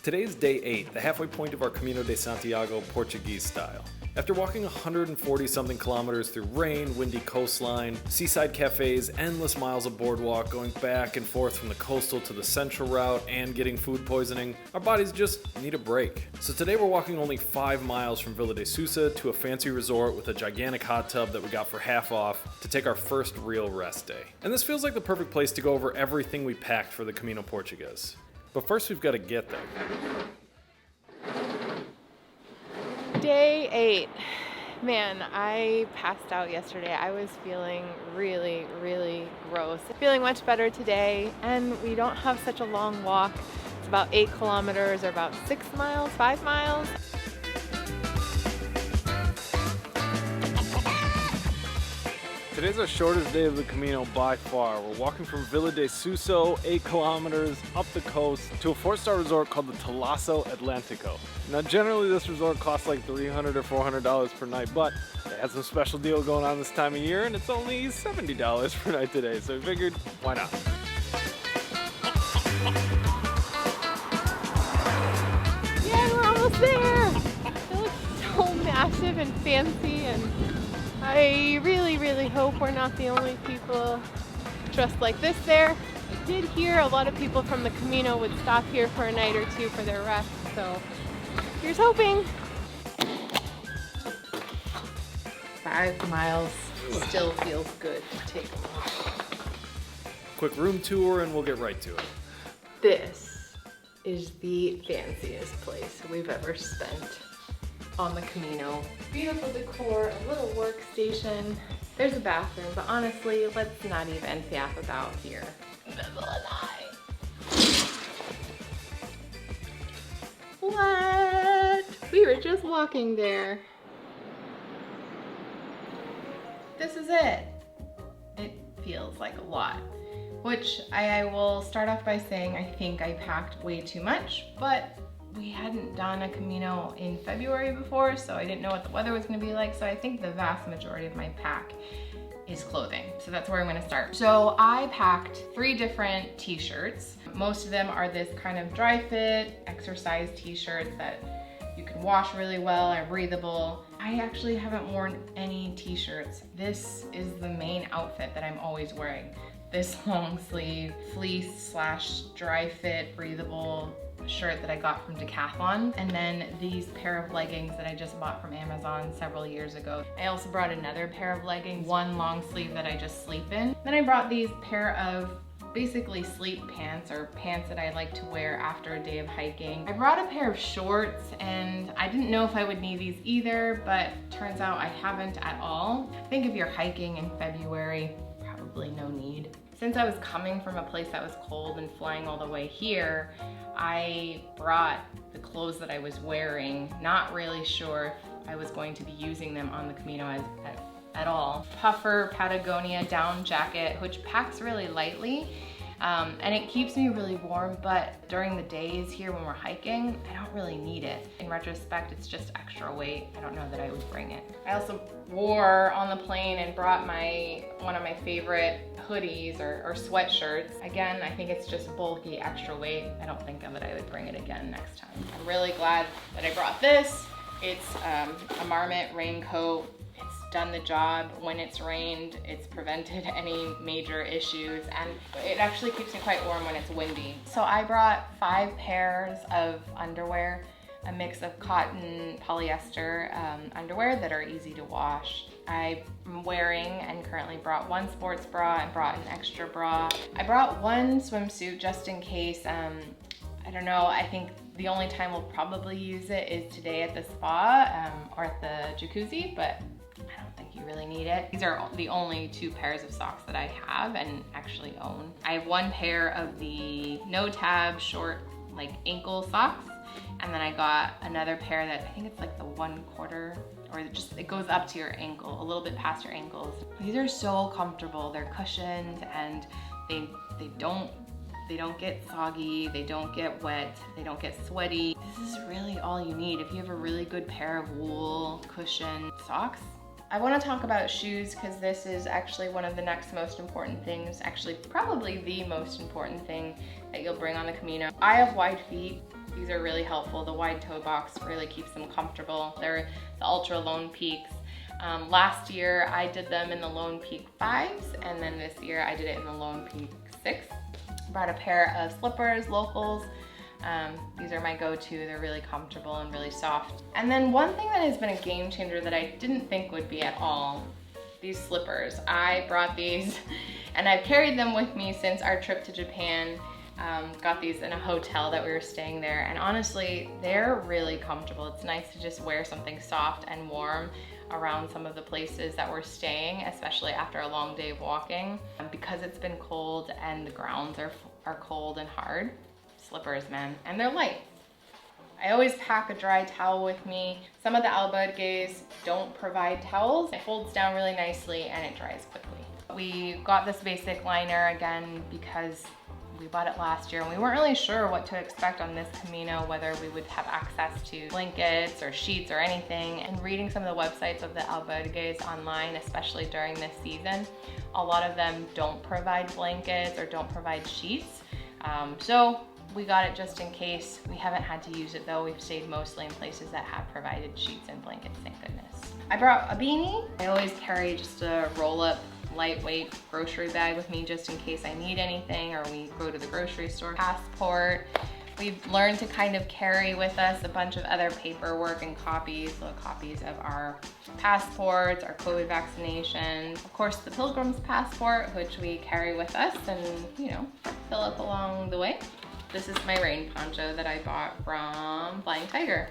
Today is day 8, the halfway point of our Camino de Santiago Portuguese style. After walking 140 something kilometers through rain, windy coastline, seaside cafes, endless miles of boardwalk, going back and forth from the coastal to the central route, and getting food poisoning, our bodies just need a break. So today we're walking only 5 miles from Vila de Sousa to a fancy resort with a gigantic hot tub that we got for half off to take our first real rest day. And this feels like the perfect place to go over everything we packed for the Camino Portugués. But first we've got to get there. Day 8. Man, I passed out yesterday. I was feeling really gross. Feeling much better today, and we don't have such a long walk. It's about 8 kilometers or about 6 miles, 5 miles. Today's our shortest day of the Camino by far. We're walking from Vila de Sousa, 8 kilometers up the coast to a 4-star resort called the Toiletries Atlântico. Now generally this resort costs like $300 or $400 per night, but they had some special deal going on this time of year and it's only $70 per night today, so we figured, why not? Yeah, we're almost there! It looks so massive and fancy, and I really hope we're not the only people dressed like this there. I did hear a lot of people from the Camino would stop here for a night or two for their rest, so here's hoping. 5 miles still feels good to take a walk. Quick room tour and we'll get right to it. This is the fanciest place we've ever spent on the Camino. Beautiful decor, a little workstation. There's a bathroom, but honestly, let's not even faff about here. What? We were just walking there. This is it. It feels like a lot, which I will start off by saying I think I packed way too much, but we hadn't done a Camino in February before, so I didn't know what the weather was gonna be like, so I think the vast majority of my pack is clothing. So that's where I'm gonna start. So I packed 3 different t-shirts. Most of them are this kind of dry fit, exercise t-shirts that you can wash really well, are breathable. I actually haven't worn any t-shirts. This is the main outfit that I'm always wearing. This long sleeve, fleece / dry fit, breathable shirt that I got from Decathlon, and then these pair of leggings that I just bought from Amazon several years ago. I also brought another pair of leggings, one long sleeve that I just sleep in. Then I brought these pair of basically sleep pants, or pants that I like to wear after a day of hiking. I brought a pair of shorts, and I didn't know if I would need these either, but turns out I haven't at all. I think if you're hiking in February, probably no need. Since I was coming from a place that was cold and flying all the way here, I brought the clothes that I was wearing, not really sure if I was going to be using them on the Camino at all. Puffer Patagonia down jacket, which packs really lightly, and it keeps me really warm, but during the days here when we're hiking, I don't really need it. In retrospect, it's just extra weight. I don't know that I would bring it. I also wore on the plane and brought one of my favorite hoodies or sweatshirts. Again, I think it's just bulky, extra weight. I don't think that I would bring it again next time. I'm really glad that I brought this. It's a Marmot raincoat. It's done the job. When it's rained, it's prevented any major issues, and it actually keeps me quite warm when it's windy. So I brought 5 pairs of underwear, a mix of cotton, polyester underwear that are easy to wash. I'm wearing and currently brought 1 sports bra and brought an extra bra. I brought 1 swimsuit just in case. I don't know, I think the only time we'll probably use it is today at the spa or at the jacuzzi, but I don't think you really need it. These are the only 2 pairs of socks that I have and actually own. I have 1 pair of the no tab short like ankle socks, and then I got another pair that I think it's like the 1/4, or it goes up to your ankle, a little bit past your ankles. These are so comfortable. They're cushioned and they don't get soggy, they don't get wet, they don't get sweaty. This is really all you need if you have a really good pair of wool cushion socks. I want to talk about shoes because this is actually one of the next most important things, actually probably the most important thing that you'll bring on the Camino. I have wide feet. These are really helpful. The wide toe box really keeps them comfortable. They're the Ultra Lone Peaks. Last year I did them in the Lone Peak 5s, and then this year I did it in the Lone Peak 6. Brought a pair of slippers, locals. These are my go-to. They're really comfortable and really soft. And then one thing that has been a game changer that I didn't think would be at all, these slippers. I brought these and I've carried them with me since our trip to Japan. Got these in a hotel that we were staying there, and honestly, they're really comfortable. It's nice to just wear something soft and warm around some of the places that we're staying, especially after a long day of walking. Because it's been cold and the grounds are cold and hard, slippers, man, and they're light. I always pack a dry towel with me. Some of the albergues don't provide towels. It folds down really nicely and it dries quickly. We got this basic liner again because we bought it last year and we weren't really sure what to expect on this Camino, whether we would have access to blankets or sheets or anything. And reading some of the websites of the albergues online, especially during this season, a lot of them don't provide blankets or don't provide sheets. So we got it just in case. We haven't had to use it though. We've stayed mostly in places that have provided sheets and blankets, thank goodness. I brought a beanie. I always carry just a roll-up lightweight grocery bag with me just in case I need anything or we go to the grocery store. Passport. We've learned to kind of carry with us a bunch of other paperwork and copies, little copies of our passports, our COVID vaccinations, of course the Pilgrim's passport, which we carry with us and, you know, fill up along the way. This is my rain poncho that I bought from Flying Tiger.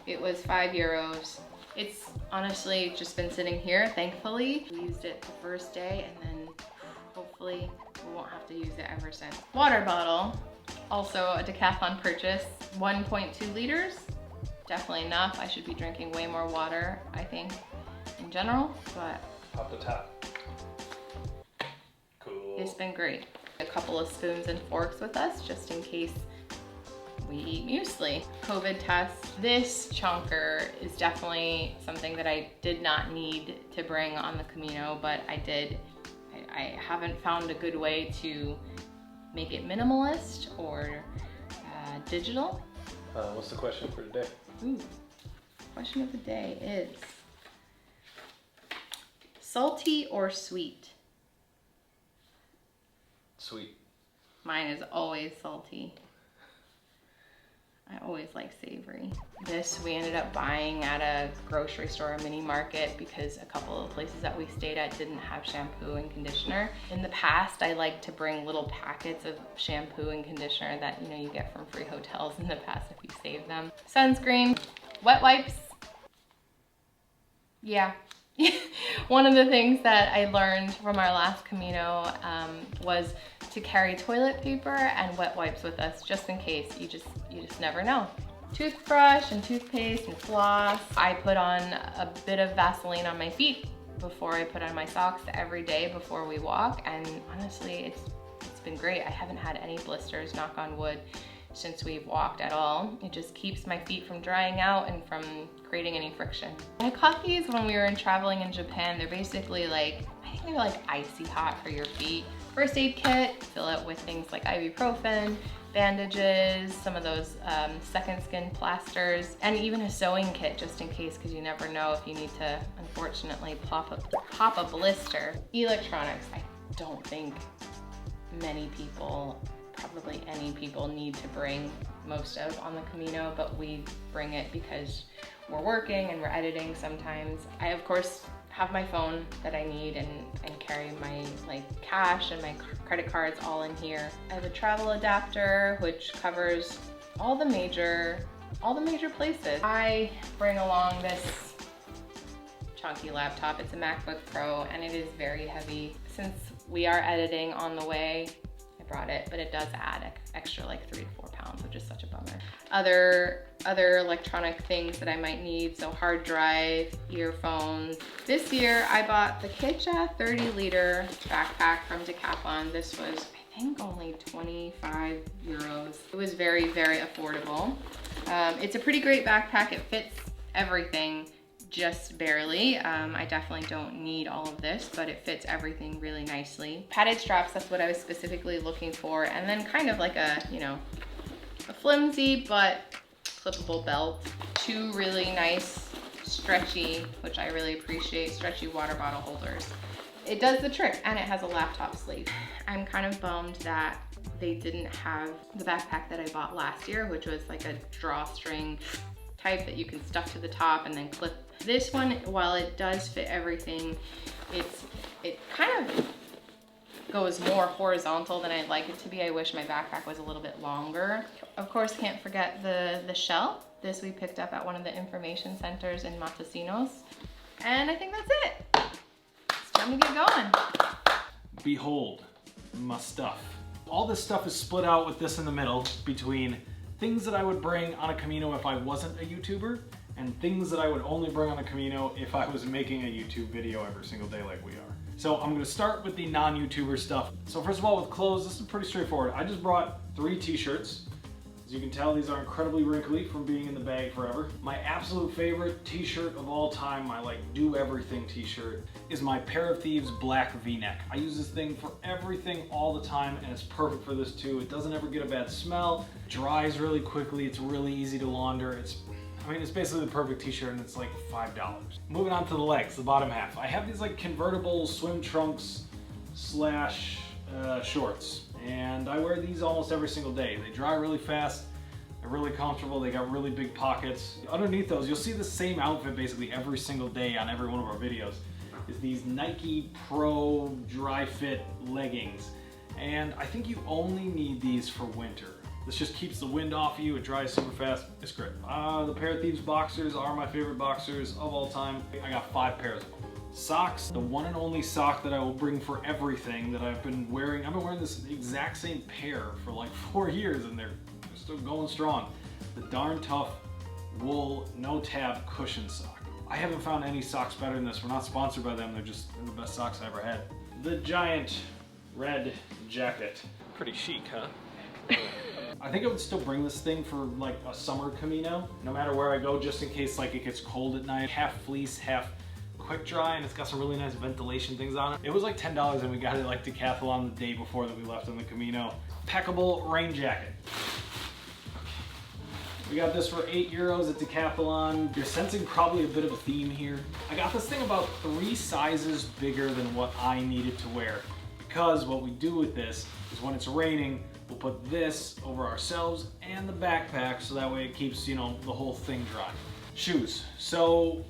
It was €5. It's honestly just been sitting here, thankfully. We used it the first day and then hopefully we won't have to use it ever since. Water bottle, also a Decathlon purchase, 1.2 liters. Definitely enough. I should be drinking way more water, I think, in general, but Off the top. Cool. It's been great. A couple of spoons and forks with us just in case we eat muesli. COVID test. This chunker is definitely something that I did not need to bring on the Camino, but I did. I haven't found a good way to make it minimalist or digital. What's the question for today? Ooh. Question of the day is salty or sweet? Sweet. Mine is always salty. I always like savory. This we ended up buying at a grocery store, a mini market, because a couple of places that we stayed at didn't have shampoo and conditioner. In the past, I like to bring little packets of shampoo and conditioner that, you know, you get from free hotels in the past if you save them. Sunscreen, wet wipes. Yeah. One of the things that I learned from our last Camino was to carry toilet paper and wet wipes with us just in case. You just never know. Toothbrush and toothpaste and floss. I put on a bit of Vaseline on my feet before I put on my socks every day before we walk, and honestly it's been great. I haven't had any blisters, knock on wood, since we've walked at all. It just keeps my feet from drying out and from creating any friction. I caught these when we were traveling in Japan. They're basically like, I think they're like icy hot for your feet. First aid kit, fill it with things like ibuprofen, bandages, some of those second skin plasters, and even a sewing kit just in case, because you never know if you need to, unfortunately, pop a blister. Electronics, I don't think many people, probably any people, need to bring most of on the Camino, but we bring it because we're working and we're editing sometimes. I, of course, have my phone that I need and carry my cash and my credit cards all in here. I have a travel adapter which covers all the major places. I bring along this chunky laptop. It's a MacBook Pro and it is very heavy. Since we are editing on the way, I brought it, but it does add extra like 3 to 4 pounds, which is such a bummer. Other electronic things that I might need, so hard drive, earphones. This year I bought the Kitcha 30-liter backpack from Decathlon. This was, I think, only 25 euros. It was very, very affordable. It's a pretty great backpack. It fits everything just barely. I definitely don't need all of this, but it fits everything really nicely. Padded straps, that's what I was specifically looking for. And then kind of like a, you know, a flimsy but clippable belt, 2 really nice stretchy, which I really appreciate, stretchy water bottle holders. It does the trick, and it has a laptop sleeve. I'm kind of bummed that they didn't have the backpack that I bought last year, which was like a drawstring type that you can stuff to the top and then clip. This one, while it does fit everything, it kind of goes more horizontal than I'd like it to be. I wish my backpack was a little bit longer. Of course, can't forget the shell. This we picked up at one of the information centers in Matosinhos. And I think that's it. It's time to get going. Behold, my stuff. All this stuff is split out with this in the middle between things that I would bring on a Camino if I wasn't a YouTuber, and things that I would only bring on a Camino if I was making a YouTube video every single day like we are. So I'm gonna start with the non-YouTuber stuff. So first of all, with clothes, this is pretty straightforward. I just brought 3 t-shirts. As you can tell, these are incredibly wrinkly from being in the bag forever. My absolute favorite t-shirt of all time, my like do everything t-shirt, is my Pair of Thieves black V-neck. I use this thing for everything all the time, and it's perfect for this too. It doesn't ever get a bad smell, dries really quickly, it's really easy to launder. It's basically the perfect t-shirt, and it's like $5. Moving on to the legs, the bottom half. I have these like convertible swim trunks slash shorts, and I wear these almost every single day. They dry really fast, they're really comfortable, they got really big pockets. Underneath those, you'll see the same outfit basically every single day on every one of our videos, is these Nike Pro Dry Fit leggings. And I think you only need these for winter. This just keeps the wind off you, it dries super fast, it's great. The Pair of Thieves boxers are my favorite boxers of all time. I got 5 pairs of them. Socks, the one and only sock that I will bring for everything that I've been wearing. I've been wearing this exact same pair for like 4 years, and they're still going strong. The Darn Tough wool no tab cushion sock. I haven't found any socks better than this. We're not sponsored by them, they're the best socks I ever had. The giant red jacket. Pretty chic, huh? I think I would still bring this thing for like a summer Camino, no matter where I go, just in case like it gets cold at night. Half fleece, half quick dry, and it's got some really nice ventilation things on it. It was like $10, and we got it like Decathlon the day before that we left on the Camino. Packable rain jacket. We got this for €8 at Decathlon. You're sensing probably a bit of a theme here. I got this thing about 3 sizes bigger than what I needed to wear, because what we do with this is when it's raining, we'll put this over ourselves and the backpack, so that way it keeps, you know, the whole thing dry. Shoes. So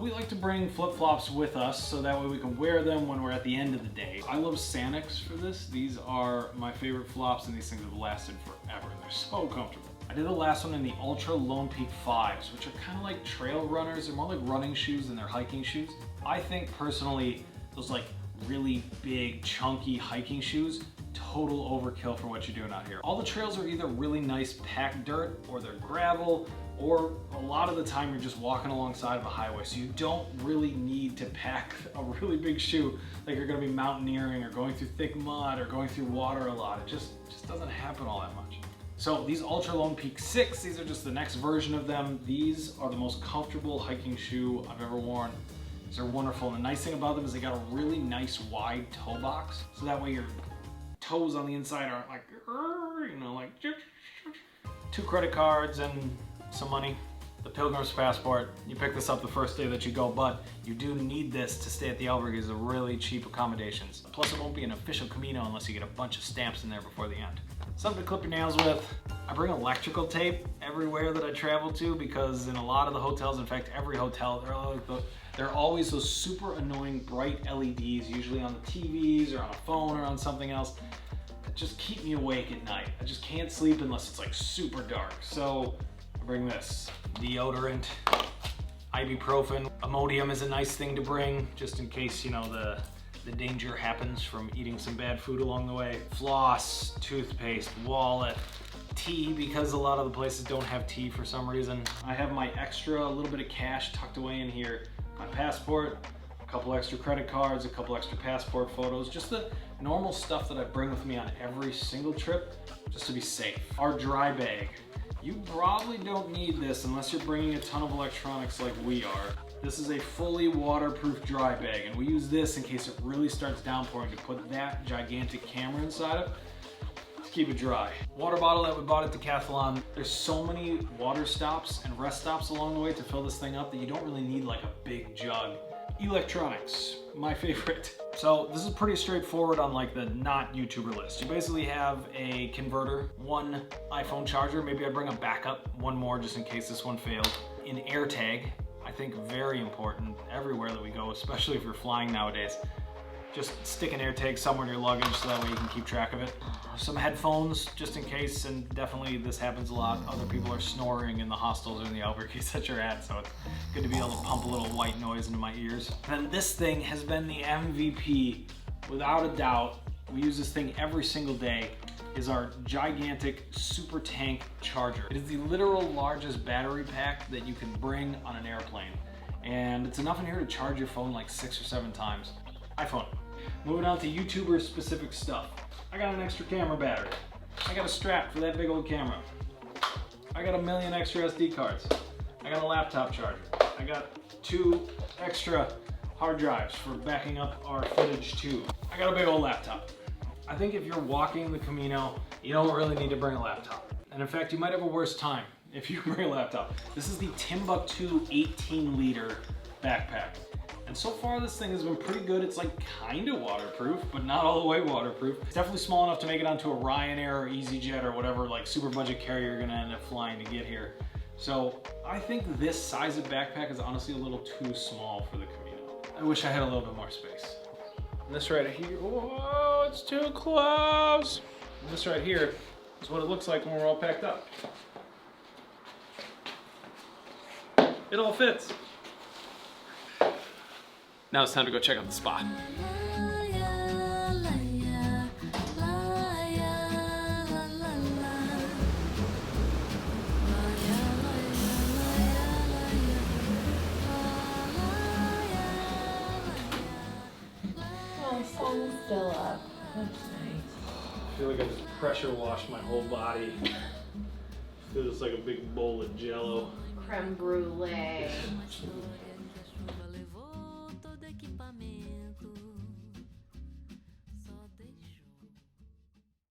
we like to bring flip-flops with us, so that way we can wear them when we're at the end of the day. I love Sanics for this. These are my favorite flops, and these things have lasted forever. They're so comfortable. I did the last one in the Ultra Lone Peak 5s, which are kind of like trail runners. They're more like running shoes than they're hiking shoes. I think personally, those like really big, chunky hiking shoes, total overkill for what you're doing out here. All the trails are either really nice packed dirt, or they're gravel, or a lot of the time you're just walking alongside of a highway, so you don't really need to pack a really big shoe like you're gonna be mountaineering or going through thick mud or going through water a lot. It just doesn't happen all that much. So these Ultra Lone Peak 6, these are just the next version of them. These are the most comfortable hiking shoe I've ever worn. These are wonderful, and the nice thing about them is they got a really nice wide toe box, so that way your toes on the inside aren't like, you know, like 2 credit cards and some money. The Pilgrim's Passport, you pick this up the first day that you go, but you do need this to stay at the albergues. They're really cheap accommodations. Plus it won't be an official Camino unless you get a bunch of stamps in there before the end. Something to clip your nails with. I bring electrical tape everywhere that I travel to, because in a lot of the hotels, in fact every hotel, there are always those super annoying bright LEDs, usually on the TVs or on a phone or on something else, that just keep me awake at night. I just can't sleep unless it's like super dark. So I bring this. Deodorant, ibuprofen. Imodium is a nice thing to bring, just in case, you know, the danger happens from eating some bad food along the way. Floss, toothpaste, wallet, tea, because a lot of the places don't have tea for some reason. I have my extra, a little bit of cash tucked away in here. My passport, a couple extra credit cards, a couple extra passport photos, just the normal stuff that I bring with me on every single trip, just to be safe. Our dry bag. You probably don't need this unless you're bringing a ton of electronics like we are. This is a fully waterproof dry bag, and we use this in case it really starts downpouring to put that gigantic camera inside of. to keep it dry. Water bottle that we bought at Decathlon. There's so many water stops and rest stops along the way to fill this thing up that you don't really need like a big jug. Electronics, my favorite. So this is pretty straightforward on like the not YouTuber list. You basically have a converter, one iPhone charger, maybe I bring a backup, one more just in case this one failed. An AirTag, I think very important everywhere that we go, especially if you're flying nowadays. Just stick an AirTag somewhere in your luggage so that way you can keep track of it. Some headphones, just in case, and definitely this happens a lot. Other people are snoring in the hostels or in the albergues that you're at, so it's good to be able to pump a little white noise into my ears. And then this thing has been the MVP, without a doubt. We use this thing every single day, is our gigantic super tank charger. It is the literal largest battery pack that you can bring on an airplane. And it's enough in here to charge your phone like 6 or 7 times. iPhone. Moving on to YouTuber specific stuff. I got an extra camera battery. I got a strap for that big old camera. I got a million extra SD cards. I got a laptop charger. I got 2 extra hard drives for backing up our footage too. I got a big old laptop. I think if you're walking the Camino, you don't really need to bring a laptop. And in fact, you might have a worse time if you bring a laptop. This is the Timbuktu 18-liter backpack. And so far this thing has been pretty good. It's like kind of waterproof, but not all the way waterproof. It's definitely small enough to make it onto a Ryanair or EasyJet or whatever like super budget carrier you're gonna end up flying to get here. So I think this size of backpack is honestly a little too small for the Camino. I wish I had a little bit more space. And this right here, whoa, it's too close. And this right here is what it looks like when we're all packed up. It all fits. Now it's time to go check out the spot. Oh, sun's still up. That's nice. I feel like I just pressure washed my whole body. Feels like a big bowl of Jello. Creme brulee.